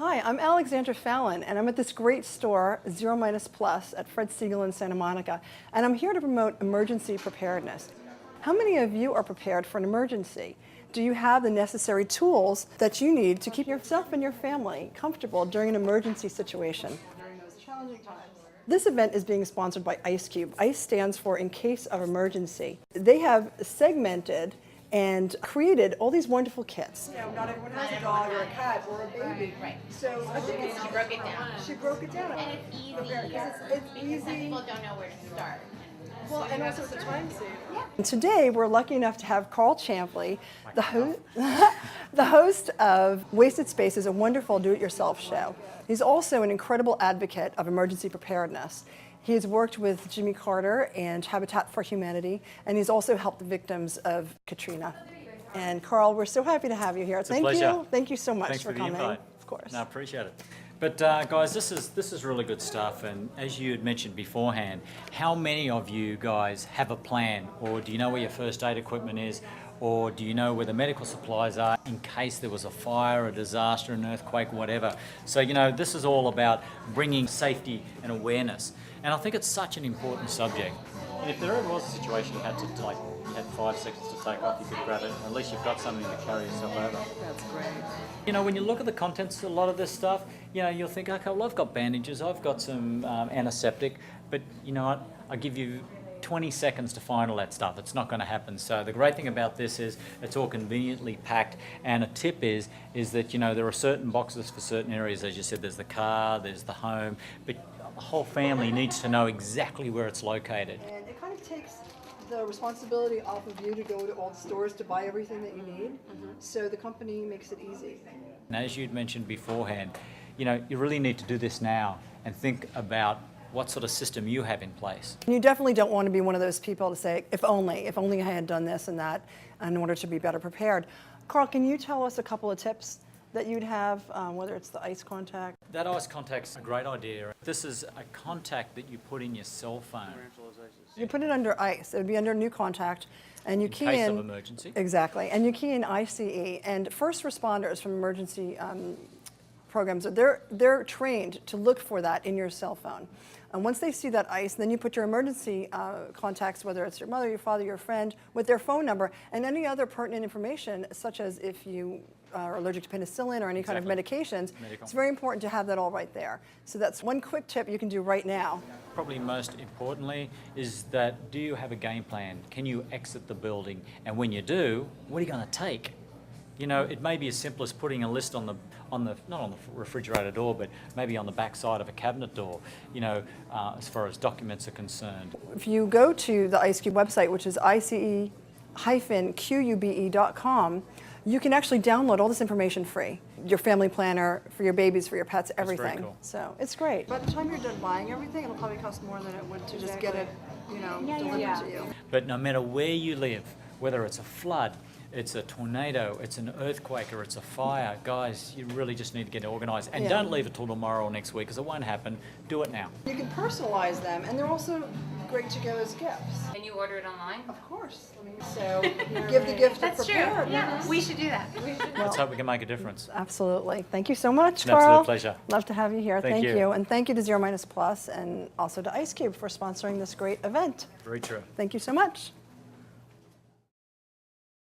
Hi, I'm Alexandra Fallon, and I'm at this great store, Zero Minus Plus, at Fred Siegel in Santa Monica, and I'm here to promote emergency preparedness. How many of you are prepared for an emergency? Do you have the necessary tools that you need to keep yourself and your family comfortable during an emergency situation? During those challenging times. This event is being sponsored by Ice-Qube. ICE stands for In Case of Emergency. They have segmented and created all these wonderful kits. You know, not everyone has a dog or a cat or a baby. Right. So I think She broke it down. She broke it down. And it's easy. It's Because some easy. people don't know where to start. Well, and also it's a time saver. Yeah. And today we're lucky enough to have Carl Champley, the host of Wasted Space, is a wonderful do-it-yourself show. He's also an incredible advocate of emergency preparedness. He has worked with Jimmy Carter and Habitat for Humanity, and he's also helped the victims of Katrina. And Carl, we're so happy to have you here. It's a pleasure. Thank you so much Thanks for the coming. invite. Of course. No, I appreciate it. But guys, this is really good stuff. And as you had mentioned beforehand, how many of you guys have a plan, or do you know where your first aid equipment is, or do you know where the medical supplies are in case there was a fire, a disaster, an earthquake, whatever? So you know, this is all about bringing safety and awareness. And I think it's such an important subject. And if there ever was a situation you had to you had 5 seconds to take off, you could grab it, and at least you've got something to carry yourself over. That's great. You know, when you look at the contents of a lot of this stuff, you know, you'll think, okay, well, I've got bandages, I've got some antiseptic, but you know what, I give you 20 seconds to find all that stuff. It's not going to happen. So the great thing about this is it's all conveniently packed, and a tip is that, you know, there are certain boxes for certain areas. As you said, there's the car, there's the home, but the whole family needs to know exactly where it's located. And it kind of takes the responsibility off of you to go to all the stores to buy everything that you need. So the company makes it easy. And as you'd mentioned beforehand, you know, you really need to do this now and think about what sort of system you have in place. You definitely don't want to be one of those people to say, if only I had done this and that in order to be better prepared. Carl, can you tell us a couple of tips that you'd have, whether it's the ice contact? That ice contact's a great idea. This is a contact that you put in your cell phone. You put it under ice. It would be under new contact, and you key case in of emergency. Exactly, and you key in ICE. And first responders from emergency programs, they're trained to look for that in your cell phone. And once they see that ice, then you put your emergency contacts, whether it's your mother, your father, your friend, with their phone number and any other pertinent information, such as if you are allergic to penicillin or any kind of medications. It's very important to have that all right there. So that's one quick tip you can do right now. Probably most importantly is that, do you have a game plan? Can you exit the building? And when you do, what are you going to take? You know, it may be as simple as putting a list on the not on the refrigerator door, but maybe on the back side of a cabinet door, you know, as far as documents are concerned. If you go to the Ice-Qube website, which is ice-qube.com, you can actually download all this information free. Your family planner, for your babies, for your pets, everything. That's very cool. So it's great. By the time you're done buying everything, it'll probably cost more than it would to just get it, you know, delivered to you. But no matter where you live, whether it's a flood, it's a tornado, it's an earthquake, or it's a fire, guys, you really just need to get organised. And don't leave it till tomorrow or next week, because it won't happen. Do it now. You can personalize them, and they're also great to give as gifts. Can you order it online? Of course. So give the gift of That's true. preparedness. Yeah, we should do that. Let's hope we can make a difference. Absolutely. Thank you so much, It's an Carl. absolute pleasure. Love to have you here. Thank you. you. And thank you to Zero Minus Plus and also to Ice-Qube for sponsoring this great event. Very true. Thank you so much.